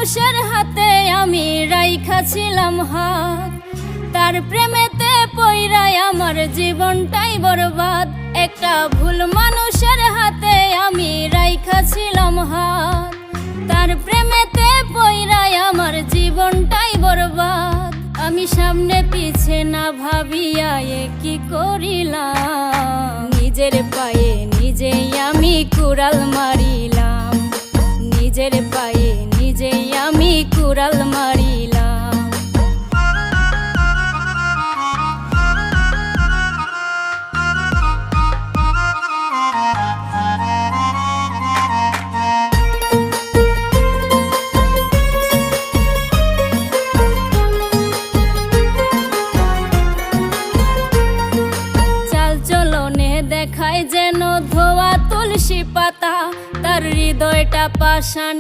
মানুষের হাতে আমি রাইখা ছিলাম হাত, তার প্রেমেতে পইরাই আমার জীবনটাই বরবাদ। একটা ভুল মানুষের হাতে আমি রাইখা ছিলাম হাত, তার প্রেমেতে পইরাই আমার জীবনটাই বরবাদ। আমি সামনে পিছে না ভাবিয়া কি করিলাম, নিজের পায়ে নিজেই আমি কুড়াল মারিলাম, নিজের পায়ে নিজেই আমি কুড়াল মারিলাম। দেখায় যেন ধোয়া তুলসী পাতা, তার হৃদয়টা পাষাণে